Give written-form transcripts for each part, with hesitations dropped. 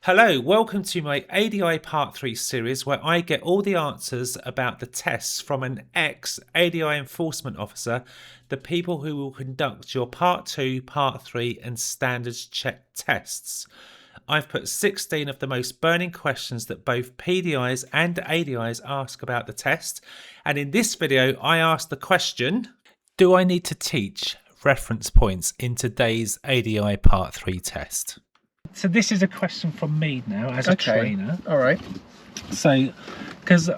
Hello, welcome to my ADI Part 3 series where I get all the answers about the tests from an ex-ADI enforcement officer, the people who will conduct your Part 2, Part 3 and standards check tests. I've put 16 of the most burning questions that both PDIs and ADIs ask about the test, and in this video I ask the question, do I need to teach reference points in today's ADI Part 3 test? So this is a question from me now as a trainer. All right. So, because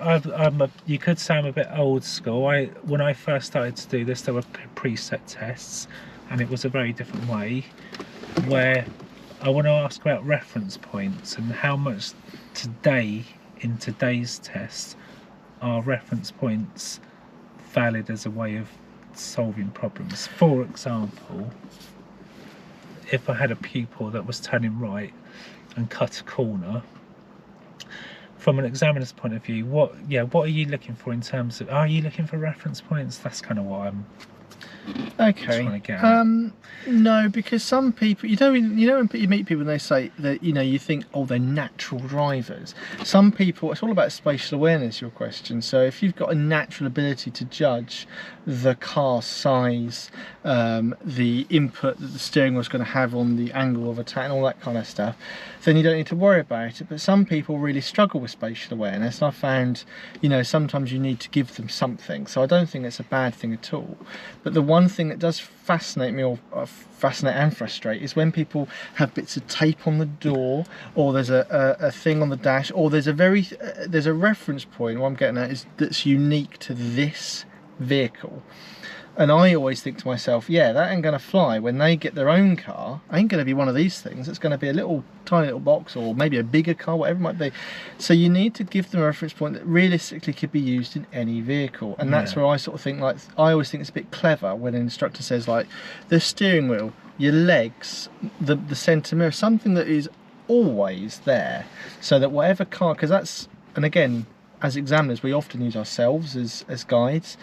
you could say I'm a bit old school. When I first started to do this, there were preset tests, and it was a very different way. Where I want to ask about reference points and how much today in today's test are reference points valid as a way of solving problems. For example, if I had a pupil that was turning right and cut a corner, from an examiner's point of view, what are you looking for in terms of, are you looking for reference points? That's kind of what I'm trying to get at. No, because some people, when you meet people and they say that, you think, oh, they're natural drivers. Some people, it's all about spatial awareness, your question. So if you've got a natural ability to judge the car size, the input that the steering wheel is going to have on the angle of attack and all that kind of stuff, then you don't need to worry about it. But some people really struggle with spatial awareness, and I found, sometimes you need to give them something. So I don't think it's a bad thing at all. But the one thing that does fascinate me, or fascinate and frustrate, is when people have bits of tape on the door, or there's a thing on the dash, or there's a reference point. What I'm getting at is that's unique to this vehicle. And I always think to myself, yeah, that ain't gonna fly. When they get their own car, ain't gonna be one of these things. It's gonna be a tiny little box, or maybe a bigger car, whatever it might be. So you need to give them a reference point that realistically could be used in any vehicle. And that's where I sort of think, like, I always think it's a bit clever when an instructor says, like, the steering wheel, your legs, the centre mirror, something that is always there, so that whatever car, because that's, and again, as examiners, we often use ourselves as guides.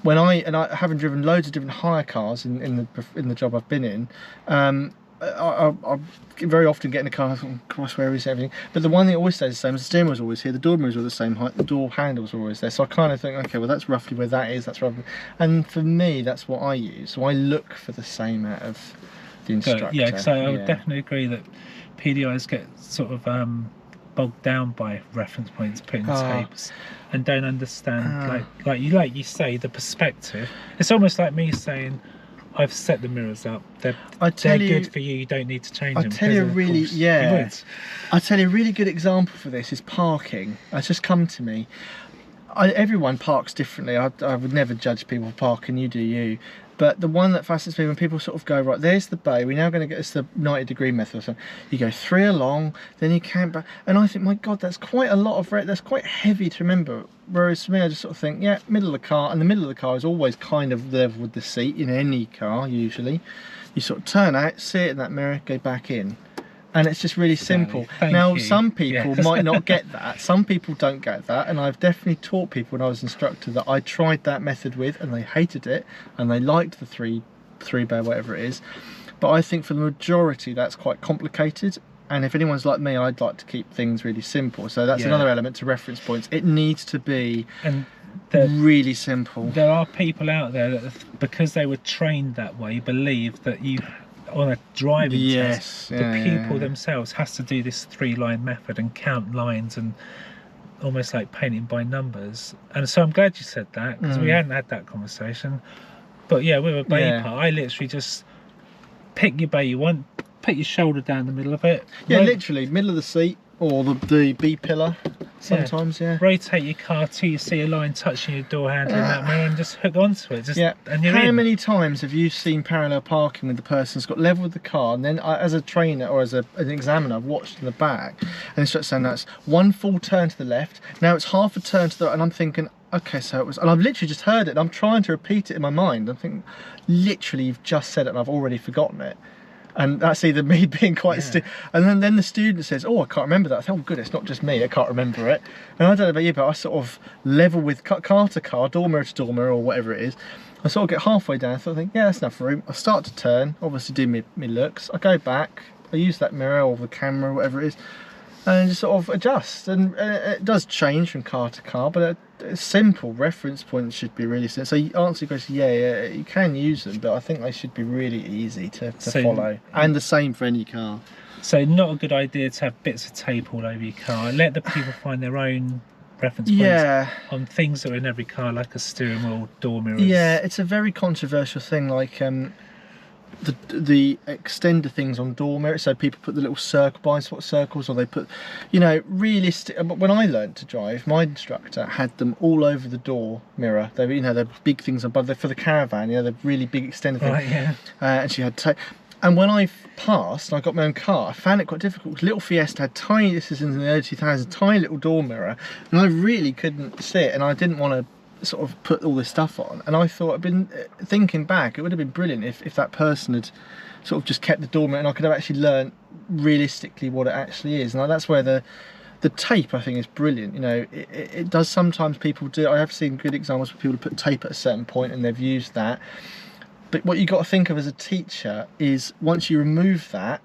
When I haven't driven loads of different hire cars in the job I've been in, I very often get in a car and think, Christ, where is everything? But the one thing that always stays the same is the steering wheel's always here, the door mirrors are the same height, the door handles are always there. So I kind of think, okay, well, that's roughly where that is, that's roughly, and for me, that's what I use. So I look for the same out of the instructor. Yeah, so I would definitely agree that PDIs get sort of bogged down by reference points, putting tapes, and don't understand, like you say, the perspective. It's almost like me saying, I've set the mirrors up, they're good for you, you don't need to change them. I'll tell you a really good example for this is parking. It's just come to me. Everyone parks differently. I would never judge people parking, you do you. But the one that fascinates me, when people sort of go, right, there's the bay, we're now going to get this the 90-degree method or something. You go 3 along, then you camp back, and I think, my God, that's quite a lot of, that's quite heavy to remember. Whereas for me, I just sort of think, yeah, middle of the car, and the middle of the car is always kind of level with the seat in any car, usually. You sort of turn out, see it in that mirror, go back in. And it's just really simple. Now, some people might not get that. Some people don't get that. And I've definitely taught people when I was instructor that I tried that method with, and they hated it, and they liked the three bay, whatever it is. But I think for the majority, that's quite complicated. And if anyone's like me, I'd like to keep things really simple. So that's another element to reference points. It needs to be really simple. There are people out there that, because they were trained that way, believe that you, on a driving test, the pupil themselves has to do this 3-line method and count lines and almost like painting by numbers. And so I'm glad you said that, because we hadn't had that conversation. But yeah, with a bay part, I literally just pick your bay you want, put your shoulder down the middle of it. Yeah, literally middle of the seat, or the B pillar sometimes. Rotate your car till you see a line touching your door handle in that mirror, and just hook onto it. And you're How many times have you seen parallel parking with the person's got level with the car, and then as a trainer or as an examiner, I've watched in the back, and the instructor saying that's 1 full turn to the left, now it's half a turn to the right, and I'm thinking, okay, so it was, and I've literally just heard it, and I'm trying to repeat it in my mind. I'm thinking, literally, you've just said it, and I've already forgotten it. And that's either me being quite and then the student says, oh, I can't remember that. I think, oh good, it's not just me, I can't remember it. And I don't know about you, but I sort of level with car to car, door mirror to door mirror, or whatever it is. I sort of get halfway down, I think, yeah, that's enough room. I start to turn, obviously do me looks, I go back, I use that mirror or the camera, whatever it is, and just sort of adjust. And it does change from car to car, but a simple reference point should be really simple. So you answer your question, yeah, you can use them, but I think they should be really easy to follow. And the same for any car. So not a good idea to have bits of tape all over your car. Let the people find their own reference points on things that are in every car, like a steering wheel, door mirrors. Yeah, it's a very controversial thing, like the extender things on door mirrors. So people put the little blind spot circles, or they put, you know, realistic. When I learned to drive, my instructor had them all over the door mirror. They were, you know, they're big things above there for the caravan. You know, the really big extender thing. Right, yeah. And she had tape. And when I passed, and I got my own car, I found it quite difficult. Little Fiesta had tiny, this is in the early 2000s, tiny little door mirror, and I really couldn't see it, and I didn't want to sort of put all this stuff on. And I thought, I've been thinking back, it would have been brilliant if that person had sort of just kept the door mirror, and I could have actually learned realistically what it actually is. And that's where the tape, I think, is brilliant. You know, it does sometimes people do. I have seen good examples where people put tape at a certain point and they've used that. But what you've got to think of as a teacher is, once you remove that,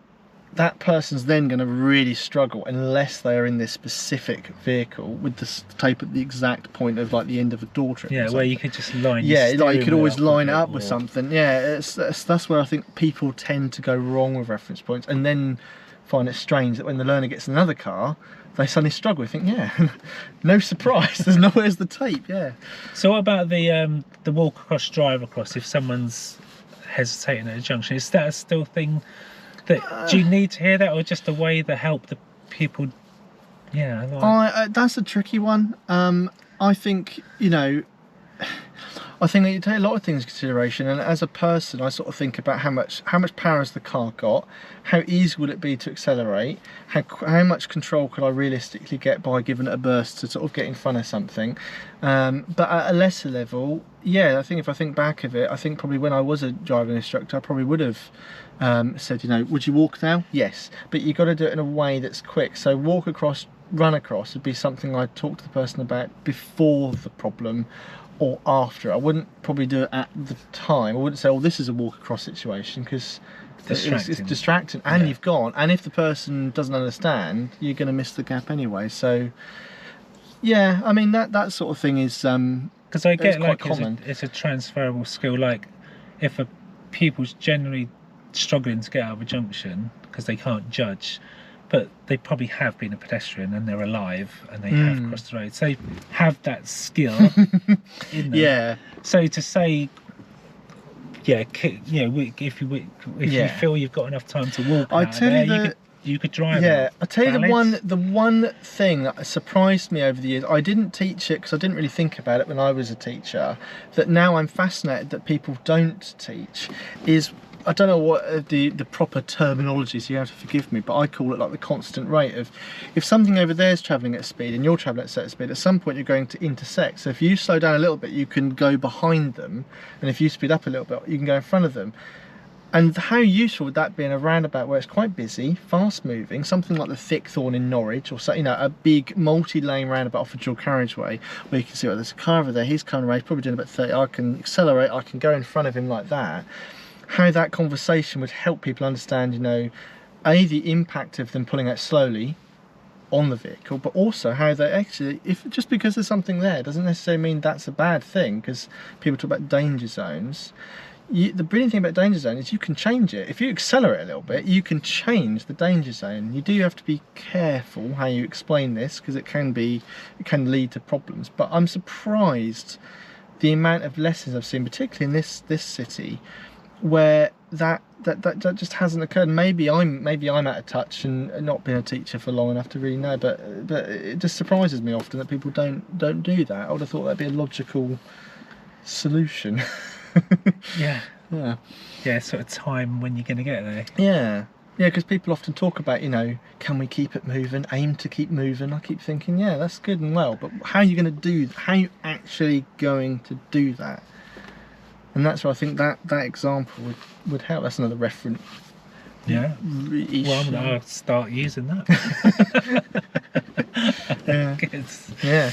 that person's then going to really struggle unless they are in this specific vehicle with the tape at the exact point of like the end of a door trip. Yeah, where you could just line. Yeah, like you could always line it up with something. Yeah, that's where I think people tend to go wrong with reference points, and then find it strange that when the learner gets another car, they suddenly struggle. Think, yeah, no surprise. Where's the tape? Yeah. So what about the walk across, drive across? If someone's hesitating at a junction, is that a still thing? That do you need to hear that, or just a way to help the people? Yeah, like... that's a tricky one. I think, you know, I think that you take a lot of things into consideration, and as a person, I sort of think about how much power has the car got, how easy would it be to accelerate, how much control could I realistically get by giving it a burst to sort of get in front of something. But at a lesser level, yeah, I think if I think back of it, I think probably when I was a driving instructor, I probably would have said, you know, would you walk now? Yes, but you've got to do it in a way that's quick. So walk across, run across would be something I'd talk to the person about before the problem or after. I wouldn't probably do it at the time. I wouldn't say, oh, this is a walk across situation, because it's distracting, and you've gone, and if the person doesn't understand, you're going to miss the gap anyway. So yeah, I mean, that sort of thing is because I get like common. It's a transferable skill. Like if a pupil's generally struggling to get out of a junction because they can't judge, but they probably have been a pedestrian and they're alive and they have crossed the road, so they have that skill in them. Yeah. So to say, yeah, you know, if you feel you've got enough time to walk, you could drive. Yeah, I tell you the one thing that surprised me over the years. I didn't teach it because I didn't really think about it when I was a teacher. That now I'm fascinated that people don't teach is, I don't know what the proper terminology is, so you have to forgive me, but I call it like the constant rate of, if something over there is travelling at speed and you're travelling at a certain speed, at some point you're going to intersect. So if you slow down a little bit, you can go behind them, and if you speed up a little bit, you can go in front of them. And how useful would that be in a roundabout where it's quite busy, fast moving, something like the Thickthorn in Norwich, or, you know, a big multi-lane roundabout off a dual carriageway where you can see, well, there's a car over there, he's coming around, he's probably doing about 30, I can accelerate, I can go in front of him like that. How that conversation would help people understand, you know, A, the impact of them pulling out slowly on the vehicle, but also how they actually, if just because there's something there doesn't necessarily mean that's a bad thing, because people talk about danger zones. The brilliant thing about danger zone is you can change it. If you accelerate a little bit, you can change the danger zone. You do have to be careful how you explain this, because it can lead to problems. But I'm surprised the amount of lessons I've seen, particularly in this city, where that just hasn't occurred. Maybe I'm out of touch and not been a teacher for long enough to really know, but it just surprises me often that people don't do that. I would have thought that'd be a logical solution. Yeah, sort of time when you're going to get there. Yeah, because people often talk about, you know, can we keep it moving, aim to keep moving. I keep thinking, yeah, that's good and well, but how are you going to do, how are you actually going to do that? And that's where I think that example would help. That's another reference. Yeah. Well, I'm going to start using that. Yeah. Yeah.